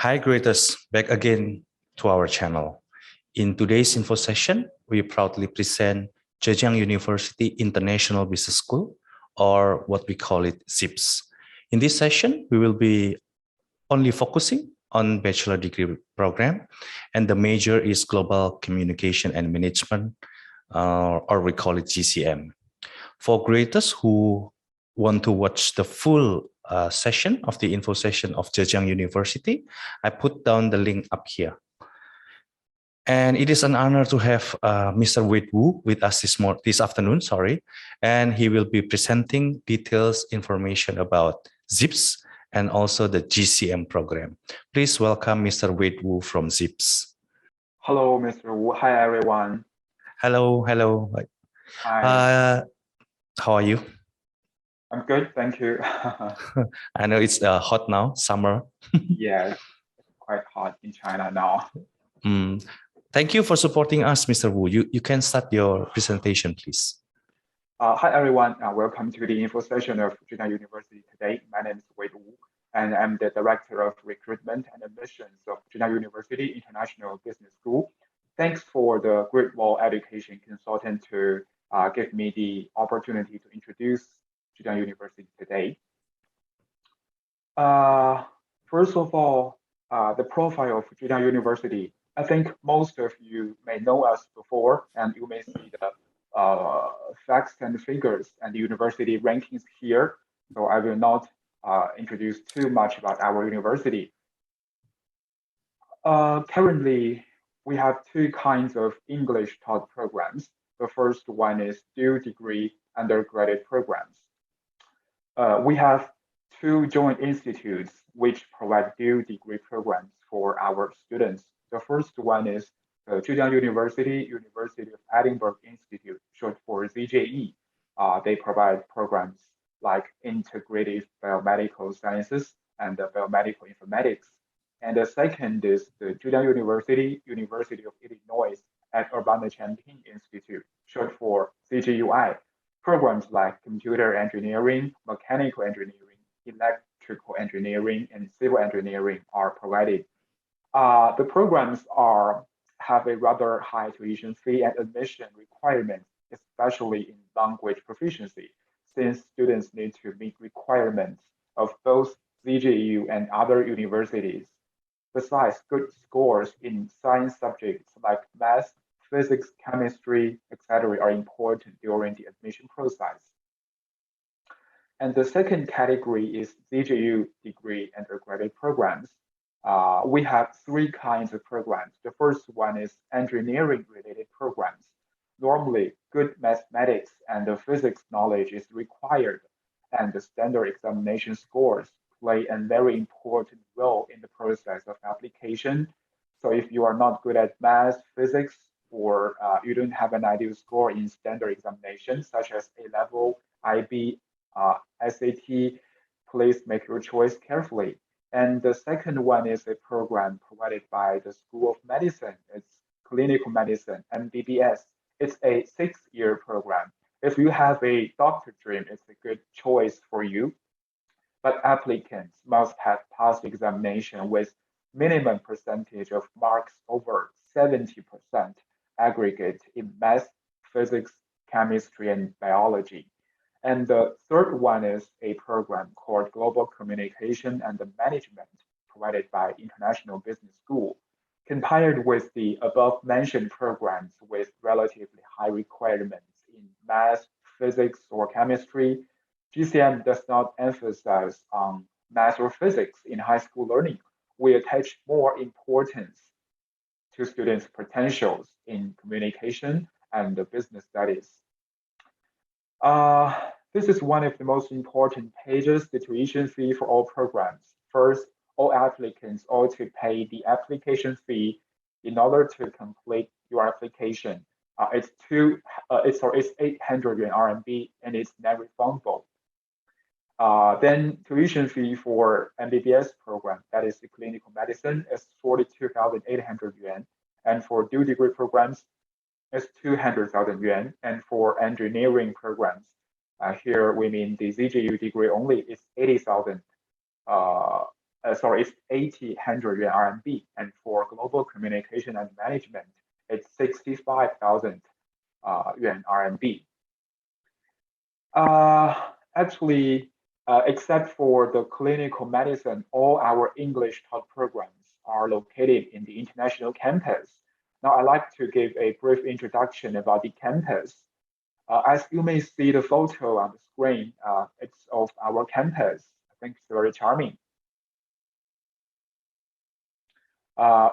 Hi graders, back again to our channel. In today's info session, we proudly present Zhejiang University International Business School, or what we call it ZIBS. In this session, we will be only focusing on bachelor degree program, and the major is Global Communication and Management, or we call it GCM. For graders who want to watch the full session of the info session of Zhejiang University, I put down the link up here. And it is an honor to have Mr. Wade Wu with us this afternoon, and he will be presenting details, information about ZIBS and also the GCM program. Please welcome Mr. Wade Wu from ZIBS. Hello, Mr. Wu. Hi, everyone. Hello. Hi. How are you? I'm good, thank you. I know it's hot now, summer. Yes, it's quite hot in China now. Thank you for supporting us, Mr. Wu. You can start your presentation, please. Hi, everyone. Welcome to the info session of Zhejiang University today. My name is Wade Wu, and I'm the Director of Recruitment and Admissions of Zhejiang University International Business School. Thanks for the Great Wall Education Consultant to give me the opportunity to introduce Zhejiang University today. First of all, the profile of Zhejiang University. I think most of you may know us before, and you may see the facts and figures and the university rankings here. So I will not introduce too much about our university. Currently, we have two kinds of English taught programs. The first one is dual degree undergraduate programs. We have two joint institutes which provide dual degree programs for our students. The first one is the Zhejiang University of Edinburgh Institute, short for ZJE. They provide programs like integrative biomedical sciences and biomedical informatics. And the second is the Zhejiang University of Illinois at Urbana-Champaign Institute, short for ZJUI. Programs like computer engineering, mechanical engineering, electrical engineering, and civil engineering are provided. The programs have a rather high tuition fee and admission requirements, especially in language proficiency, since students need to meet requirements of both ZJU and other universities. Besides, good scores in science subjects like math, physics, chemistry, etc. are important during the admission process. And the second category is ZJU degree undergraduate programs. We have three kinds of programs. The first one is engineering-related programs. Normally, good mathematics and physics knowledge is required, and the standard examination scores play a very important role in the process of application. So if you are not good at math, physics, or you don't have an ideal score in standard examinations such as A-level, IB, SAT, please make your choice carefully. And the second one is a program provided by the School of Medicine. It's clinical medicine, MBBS. It's a 6-year program. If you have a doctor dream, it's a good choice for you. But applicants must have passed examination with minimum percentage of marks over 70% aggregate in math, physics, chemistry, and biology. And the third one is a program called Global Communication and Management, provided by International Business School. Compared with the above-mentioned programs with relatively high requirements in math, physics, or chemistry, GCM does not emphasize on math or physics in high school learning. We attach more importance to students' potentials in communication and business studies. This is one of the most important pages, the tuition fee for all programs. First, all applicants ought to pay the application fee in order to complete your application. It's 800 yuan RMB, and it's non-refundable. Then tuition fee for MBBS program, that is the clinical medicine, is 42,800 yuan. And for dual degree programs, it's 200,000 yuan. And for engineering programs, here we mean the ZJU degree only, is 80,000 it's 80,100 yuan RMB, and for global communication and management, it's 65,000 yuan RMB. Actually, except for the clinical medicine, all our English taught programs are located in the international campus. Now, I'd like to give a brief introduction about the campus. As you may see the photo on the screen, it's of our campus. I think it's very charming.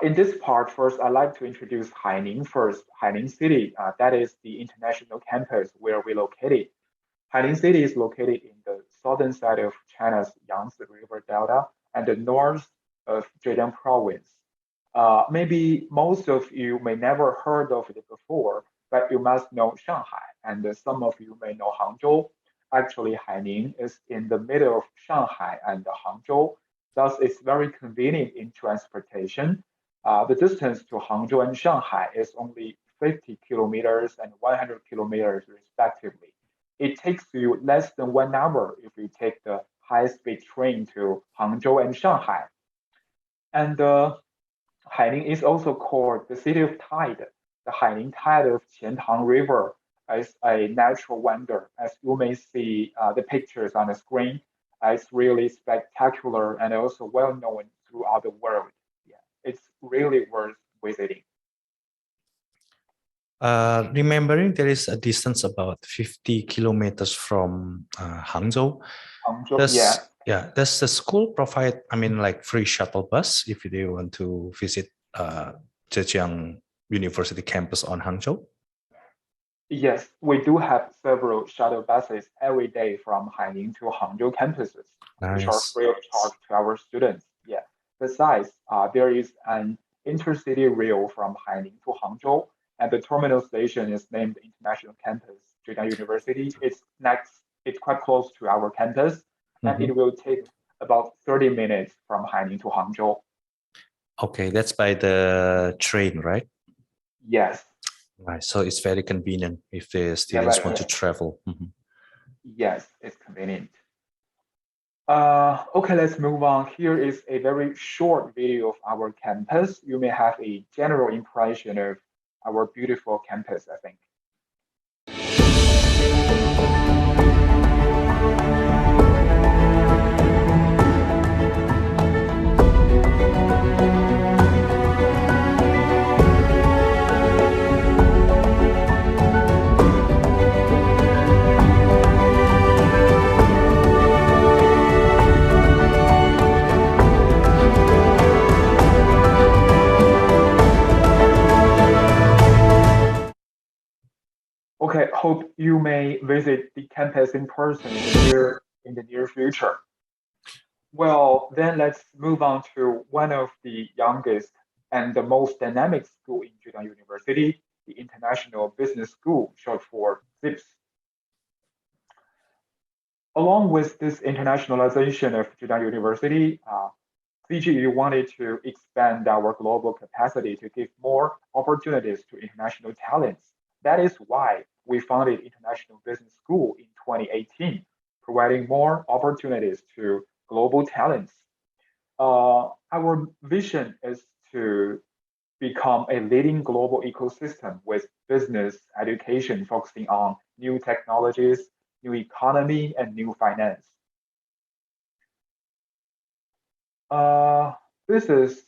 In this part, first, I'd like to introduce Haining first. Haining City, that is the international campus where we're located. Haining City is located in the southern side of China's Yangtze River Delta and the north of Zhejiang province. Maybe most of you may never heard of it before, but you must know Shanghai, and some of you may know Hangzhou. Actually, Haining is in the middle of Shanghai and Hangzhou, thus it's very convenient in transportation. The distance to Hangzhou and Shanghai is only 50 kilometers and 100 kilometers respectively. It takes you less than 1 hour if you take the high-speed train to Hangzhou and Shanghai. And Haining is also called the city of tide. The Haining tide of Qiantang River is a natural wonder. As you may see the pictures on the screen, it's really spectacular and also well known throughout the world. Yeah, it's really worth visiting. Remembering there is a distance about 50 kilometers from Hangzhou. Does the school provide, like free shuttle bus if they want to visit Zhejiang University campus on Hangzhou? Yes, we do have several shuttle buses every day from Haining to Hangzhou campuses, which are free of charge to our students. Yeah. Besides, there is an intercity rail from Haining to Hangzhou, and the terminal station is named International Campus, Zhejiang University. It's quite close to our campus, and it will take about 30 minutes from Haining to Hangzhou. Okay, that's by the train, right? Yes. Right, so it's very convenient if the students want to travel. Yes, it's convenient. Okay, let's move on. Here is a very short video of our campus. You may have a general impression of our beautiful campus, I think. Okay, hope you may visit the campus in person in the near future. Well, then let's move on to one of the youngest and the most dynamic school in Zhejiang University, the International Business School, short for ZIBS. Along with this internationalization of Zhejiang University, ZJU wanted to expand our global capacity to give more opportunities to international talents. That is why we founded International Business School in 2018, providing more opportunities to global talents. Our vision is to become a leading global ecosystem with business education focusing on new technologies, new economy, and new finance. This is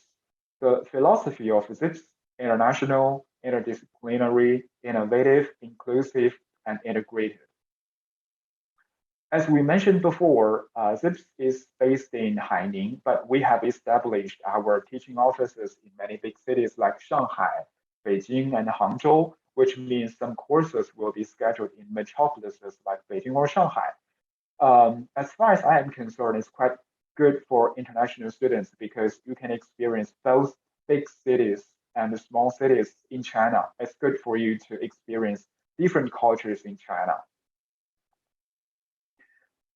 the philosophy of ZIBS: international, interdisciplinary, innovative, inclusive, and integrated. As we mentioned before, ZIBS is based in Haining, but we have established our teaching offices in many big cities like Shanghai, Beijing, and Hangzhou, which means some courses will be scheduled in metropolises like Beijing or Shanghai. As far as I am concerned, it's quite good for international students because you can experience both big cities and the small cities in China. It's good for you to experience different cultures in China.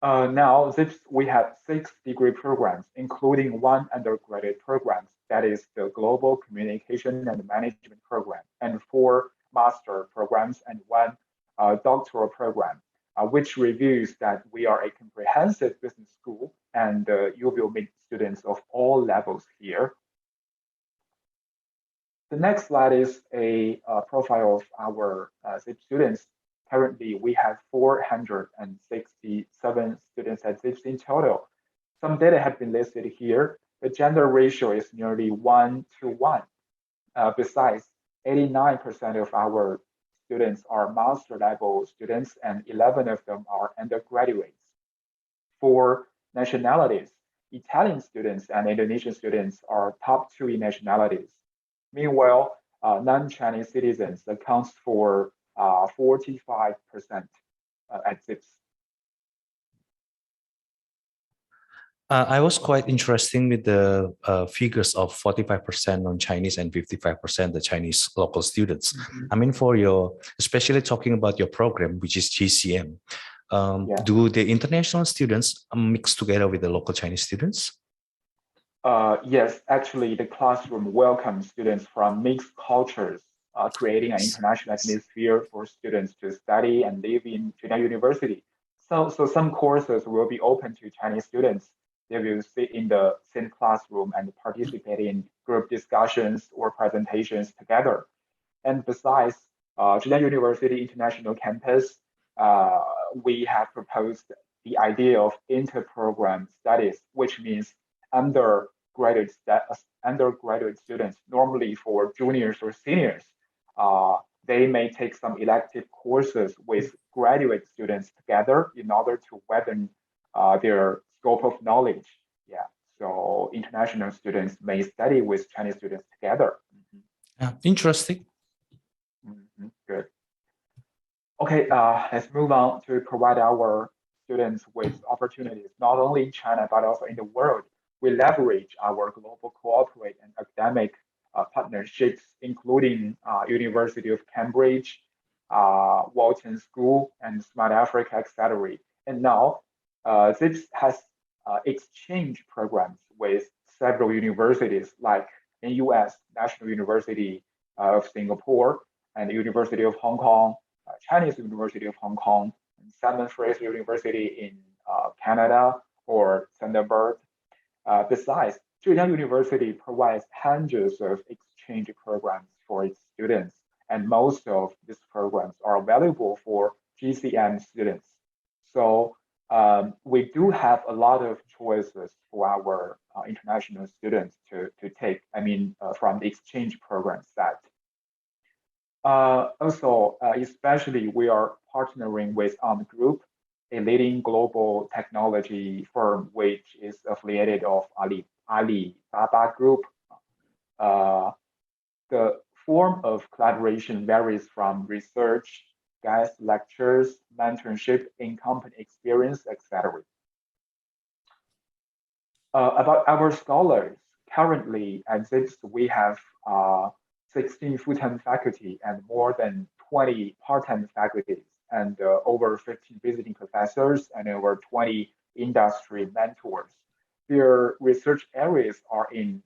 Now, we have 6 degree programs, including 1 undergraduate program, that is the Global Communication and Management program, and 4 master programs and 1 doctoral program. which reveals that we are a comprehensive business school, and you will meet students of all levels here. The next slide is a profile of our ZIBS students. Currently, we have 467 students at ZIBS in total. Some data have been listed here. The gender ratio is nearly 1:1. Besides, 89% of our students are master level students, and 11 of them are undergraduates. For nationalities, Italian students and Indonesian students are top 2 in nationalities. Meanwhile, non-Chinese citizens accounts for 45% at ZIBS. I was quite interested with the figures of 45% non-Chinese and 55% the Chinese local students. I mean, for your, especially talking about your program, which is GCM, do the international students mix together with the local Chinese students? Yes, actually, the classroom welcomes students from mixed cultures, creating an international atmosphere for students to study and live in Zhejiang University. So some courses will be open to Chinese students. They will sit in the same classroom and participate in group discussions or presentations together. And besides, Zhejiang University International Campus, we have proposed the idea of inter-program studies, which means undergraduate students, normally for juniors or seniors, they may take some elective courses with graduate students together in order to widen their scope of knowledge. Yeah, so international students may study with Chinese students together. Interesting. Good. Okay, let's move on to provide our students with opportunities, not only in China, but also in the world. We leverage our global cooperate and academic partnerships, including University of Cambridge, Walton School, and Smart Africa, etc. And now, ZIBS has exchange programs with several universities, like in US, National University of Singapore, and the University of Hong Kong, Chinese University of Hong Kong, and Simon Fraser University in Canada, or Thunderbird. Besides, Zhejiang University provides hundreds of exchange programs for its students, and most of these programs are valuable for GCM students. So we do have a lot of choices for our international students to take, from the exchange program side. Also, especially we are partnering with Group, a leading global technology firm which is affiliated of Alibaba Group. The form of collaboration varies from research, guest lectures, mentorship, in-company experience, etc. About our scholars, currently at ZIBS we have 16 full-time faculty and more than 20 part-time faculties, and over 15 visiting professors and over 20 industry mentors. Their research areas are in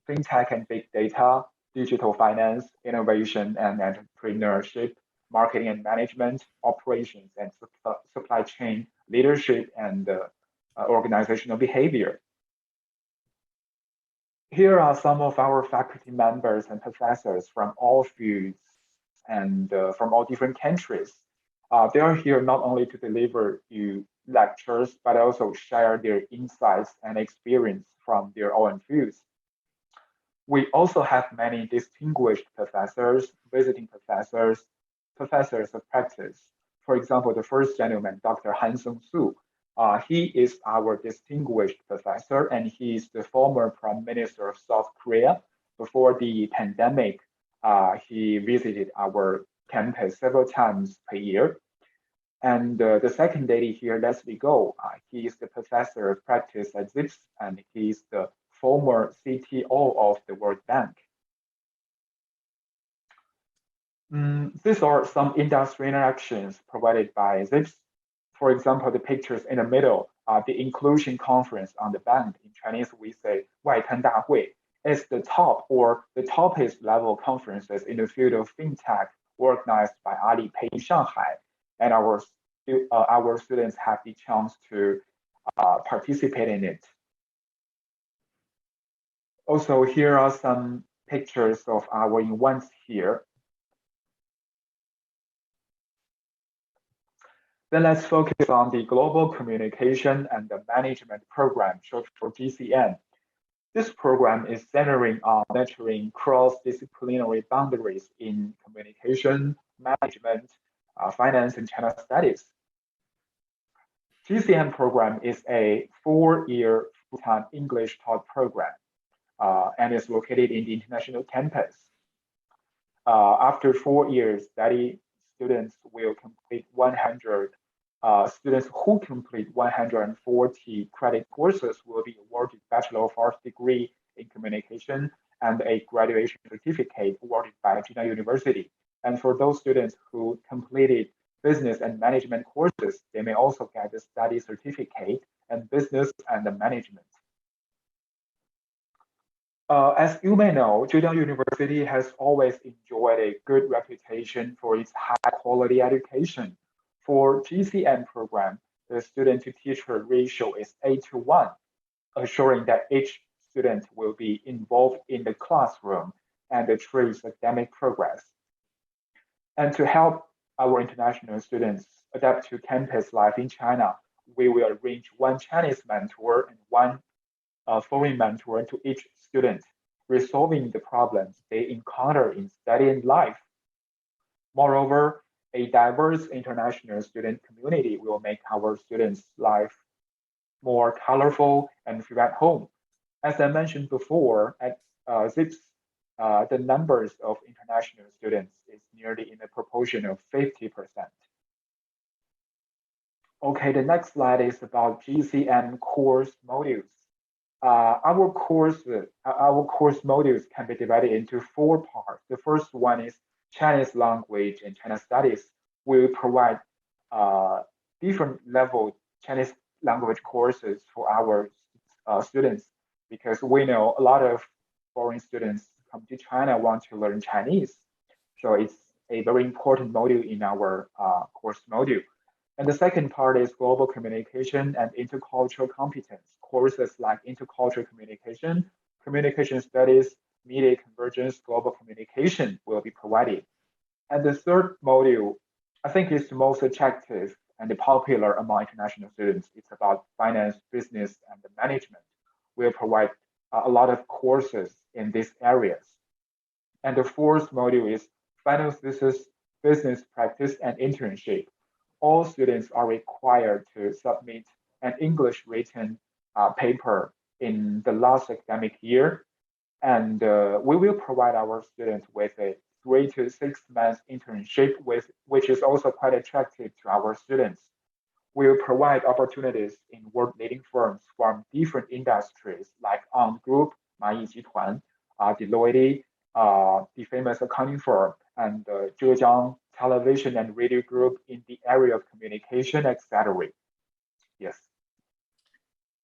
fintech and big data, digital finance, innovation and entrepreneurship, marketing and management, operations and supply chain, leadership and organizational behavior. Here are some of our faculty members and professors from all fields and from all different countries. They are here not only to deliver you lectures, but also share their insights and experience from their own fields. We also have many distinguished professors, visiting professors, professors of practice. For example, the first gentleman, Dr. Han Sung-soo, he is our distinguished professor, and he is the former Prime Minister of South Korea. Before the pandemic, he visited our campus several times per year. And the second lady here, Leslie Go, he is the professor of practice at ZIBS, and he is the former CTO of the World Bank. These are some industry interactions provided by ZIBS. For example, the pictures in the middle are the inclusion conference on the bank. In Chinese, we say 外滩大会. It's the top or the toppest level conferences in the field of fintech organized by Alipay Shanghai. And our our students have the chance to participate in it. Also, here are some pictures of our events here. Then let's focus on the Global Communication and the Management Program, short for GCM. This program is centering on nurturing cross-disciplinary boundaries in communication, management, finance, and China studies. GCM program is a 4-year full-time English taught program and is located in the international campus. After 4 years study, students will complete 100. Students who complete 140 credit courses will be awarded Bachelor of Arts degree in communication and a graduation certificate awarded by Zhejiang University. And for those students who completed business and management courses, they may also get a study certificate in business and management. As you may know, Zhejiang University has always enjoyed a good reputation for its high-quality education. For GCM program, the student-to-teacher ratio is 8:1, assuring that each student will be involved in the classroom and trace academic progress. And to help our international students adapt to campus life in China, we will arrange one Chinese mentor and one foreign mentor to each student, resolving the problems they encounter in studying life. Moreover, a diverse international student community will make our students' life more colorful and feel at home. As I mentioned before, at ZIBS, the numbers of international students is nearly in the proportion of 50%. Okay, the next slide is about GCM course modules. Our course modules can be divided into 4 parts. The first one is Chinese language and China studies. We will provide different level Chinese language courses for our students because we know a lot of foreign students come to China want to learn Chinese. So it's a very important module in our course module. And the second part is global communication and intercultural competence. Courses like intercultural communication, communication studies, media convergence, global communication will be provided. And the third module, I think is the most attractive and popular among international students. It's about finance, business, and management. We'll provide a lot of courses in these areas. And the fourth module is finance, business practice, and internship. All students are required to submit an English written paper in the last academic year. And we will provide our students with a 3 to 6 months internship, which is also quite attractive to our students. We will provide opportunities in world-leading firms from different industries like Ant Group, 蚂蚁集团, Deloitte, the famous accounting firm, and Zhejiang Television and Radio Group in the area of communication, etc. Yes.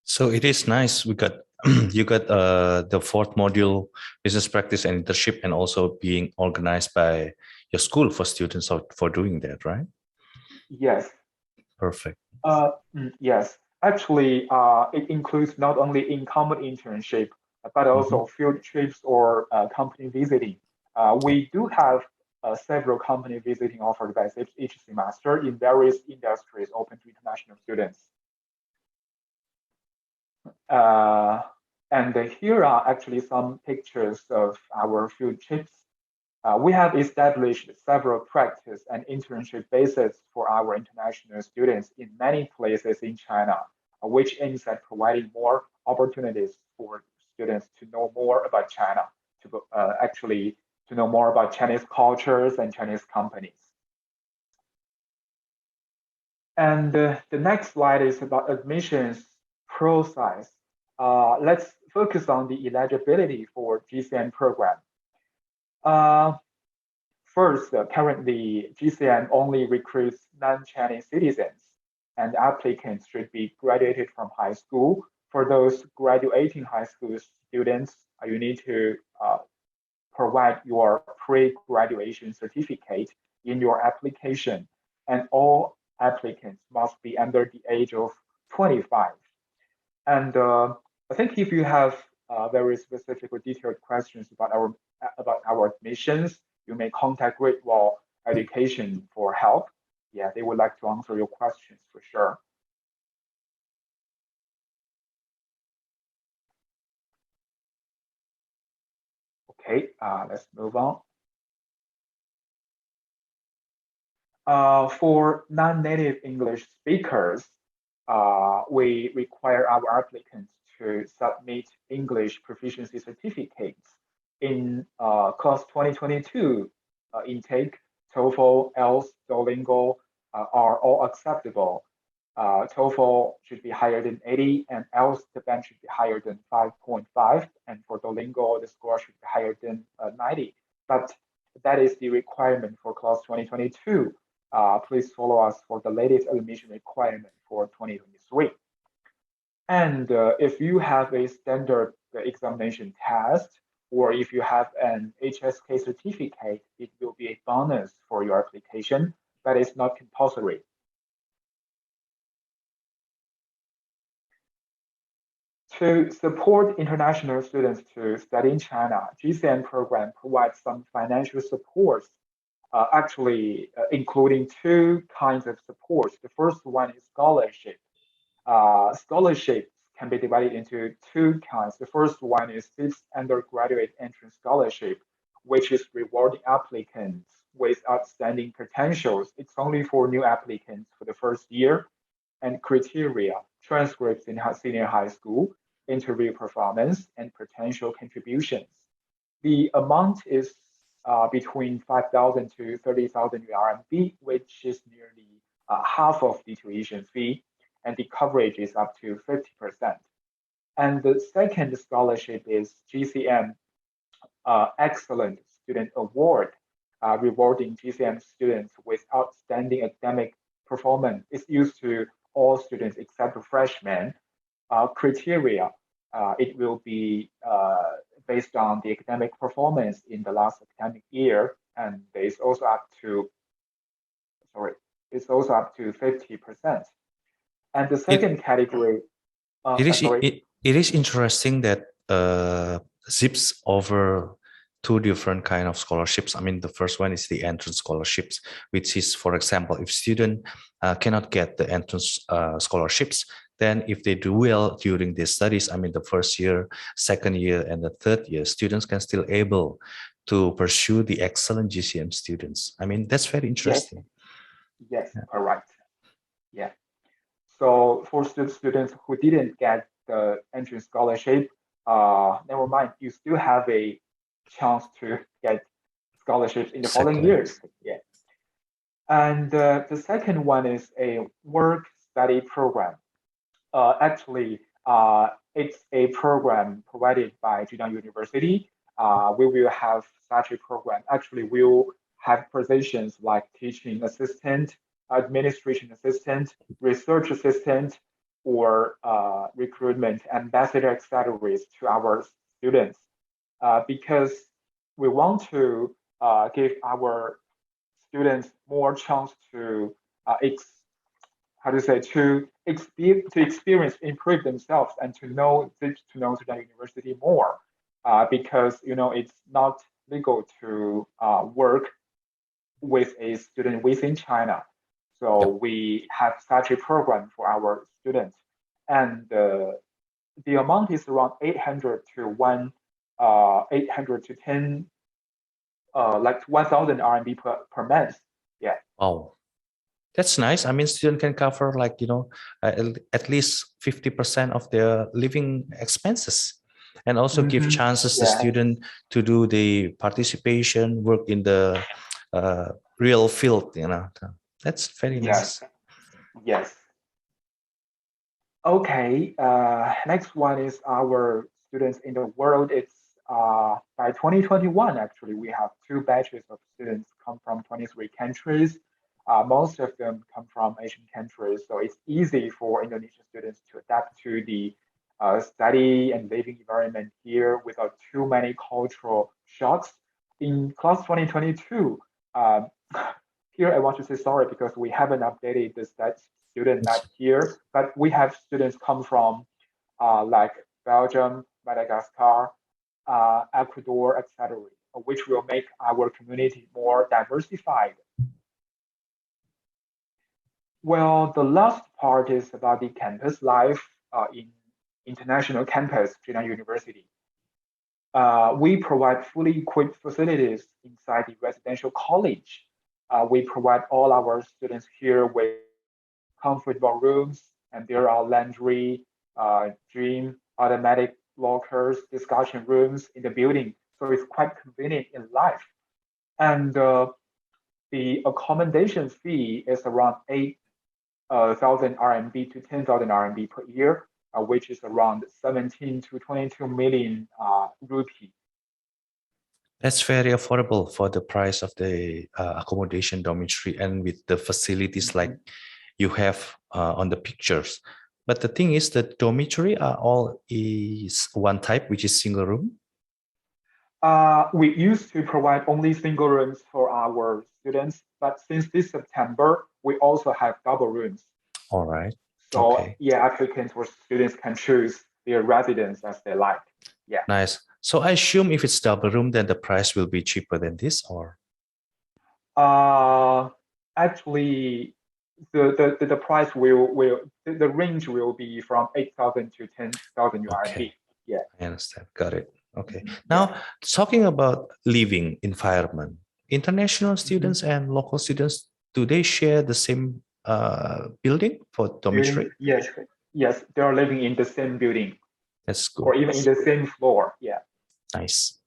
So it is nice. We got you got the 4th module, business practice and internship, and also being organized by your school for students for doing that, right? Yes. Perfect. Yes. Actually, it includes not only in-common internship, but also field trips or company visiting. We do have several company visiting offered by ZIBS each semester in various industries open to international students. And here are actually some pictures of our field trips. We have established several practice and internship bases for our international students in many places in China, which aims at providing more opportunities for students to know more about China, to actually to know more about Chinese cultures and Chinese companies. And the next slide is about admissions process. Let's focus on the eligibility for GCM program. First, currently GCM only recruits non-Chinese citizens, and applicants should be graduated from high school. For those graduating high school students, you need to provide your pre-graduation certificate in your application, and all applicants must be under the age of 25. And I think if you have very specific or detailed questions about our admissions, you may contact Great Wall Education for help. Yeah, they would like to answer your questions for sure. Okay, let's move on. For non-native English speakers, we require our applicants to submit English proficiency certificates in class 2022 intake. TOEFL, IELTS, Duolingo are all acceptable. TOEFL should be higher than 80, and IELTS, the band should be higher than 5.5, and for Duolingo, the score should be higher than 90. But that is the requirement for class 2022. Please follow us for the latest admission requirement for 2023. And if you have a standard examination test, or if you have an HSK certificate, it will be a bonus for your application, but it's not compulsory. To support international students to study in China, GCM program provides some financial supports, including two kinds of supports. The first one is scholarship. Scholarships can be divided into two kinds. The first one is ZIBS Undergraduate Entrance Scholarship, which is rewarding applicants with outstanding potentials. It's only for new applicants for the first year, and criteria, transcripts in senior high school, interview performance, and potential contributions. The amount is between 5,000 to 30,000 RMB, which is nearly half of the tuition fee, and the coverage is up to 50%. And the second scholarship is GCM Excellent Student Award, rewarding GCM students with outstanding academic performance. It's used to all students except freshmen. Criteria, it will be based on the academic performance in the last academic year, and it's also up to 50%. And the second category, it is interesting that ZIBS offer two different kind of scholarships. I mean, the first one is the entrance scholarships, which is, for example, if student cannot get the entrance scholarships, then if they do well during their studies, I mean, the first year, second year, and the third year, students can still able to pursue the excellent GCM students. I mean, that's very interesting. Yes, correct. Yeah. So for students who didn't get the entrance scholarship, never mind, you still have a chance to get scholarships in the following years. Yeah. And the second one is a work study program. It's a program provided by Zhejiang University. We will have such a program. Actually, we'll have positions like teaching assistant, administration assistant, research assistant, or recruitment ambassador accessories to our students, because we want to give our students more chance to experience, improve themselves, and to know Zhejiang University more, because it's not legal to work with a student within China. So we have such a program for our students, and the amount is around 800 to 10, like 1,000 RMB per month. Yeah. Oh, that's nice. I mean, student can cover like, at least 50% of their living expenses, and also give chances to student to do the participation work in the real field. That's very nice. Yes. Okay. Next one is our students in the world. It's by 2021, actually, we have two batches of students come from 23 countries. Most of them come from Asian countries, so it's easy for Indonesian students to adapt to the study and living environment here without too many cultural shocks. In class 2022, here I want to say sorry because we haven't updated the student map here, but we have students come from like Belgium, Madagascar, Ecuador, etc., which will make our community more diversified. Well, the last part is about the campus life in International Campus, Zhejiang University. We provide fully equipped facilities inside the residential college. We provide all our students here with comfortable rooms, and there are laundry, gym, automatic lockers, discussion rooms in the building. So it's quite convenient in life. And the accommodation fee is around 8,000 RMB to 10,000 RMB per year, which is around 17 to 22 million rupee. That's very affordable for the price of the accommodation dormitory and with the facilities like you have on the pictures. But the thing is that dormitory are all is one type, which is single room. We used to provide only single rooms for our students, but since this September, we also have double rooms. All right. So okay. Yeah, applicants or students can choose their residence as they like. Yeah. Nice. So I assume if it's double room, then the price will be cheaper than this, or? Actually, the price the range will be from 8,000 to 10,000 RMB. Okay. Yeah. I understand. Got it. Okay. Now, talking about living environment, international students and local students, do they share the same building for dormitory? Yes, yes, they are living in the same building. That's good. Or even in the same floor. Yeah. Nice.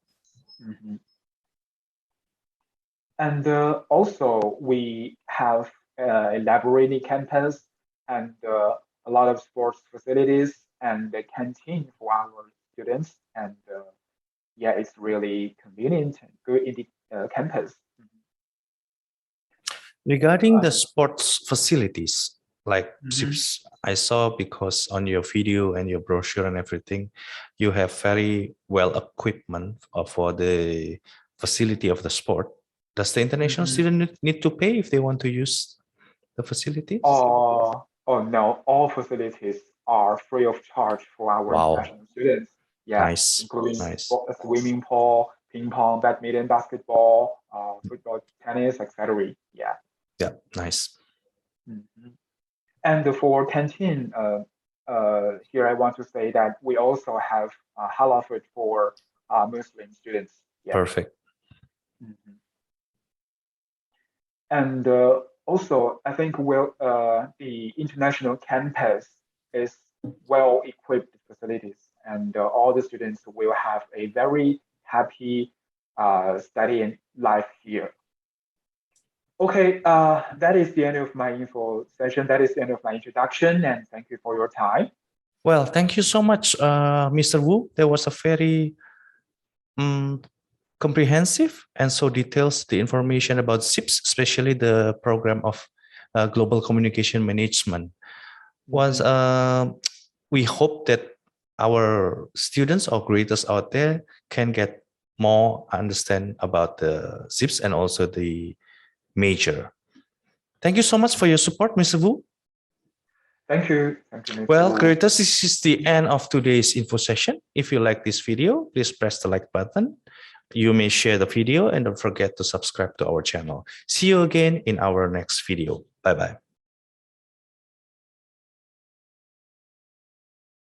And also, we have a laboratory campus and a lot of sports facilities and a canteen for our students. And yeah, it's really convenient and good in the campus. Regarding the sports facilities, like ZIBS, I saw because on your video and your brochure and everything, you have very well equipment for the facility of the sport. Does the international student need to pay if they want to use the facilities? Oh no, all facilities are free of charge for our international students. Yeah, nice. Including a swimming pool, ping pong, badminton, basketball, football, tennis, etc. Yeah. Yeah, nice. And for canteen, here I want to say that we also have halal food for Muslim students. Yeah. Perfect. And also, I think the international campus is well equipped facilities, and all the students will have a very happy studying life here. Okay, that is the end of my info session. That is the end of my introduction, and thank you for your time. Well, thank you so much, Mr. Wu. There was a very comprehensive and so details the information about ZIBS, especially the program of global communication management. We hope that our students or creators out there can get more understand about the ZIBS and also the major. Thank you so much for your support, Mr. Wu. Thank you. Thank you, Mr. Well, Wu. creators, this is the end of today's info session. If you like this video, please press the like button. You may share the video and don't forget to subscribe to our channel. See you again in our next video. Bye-bye.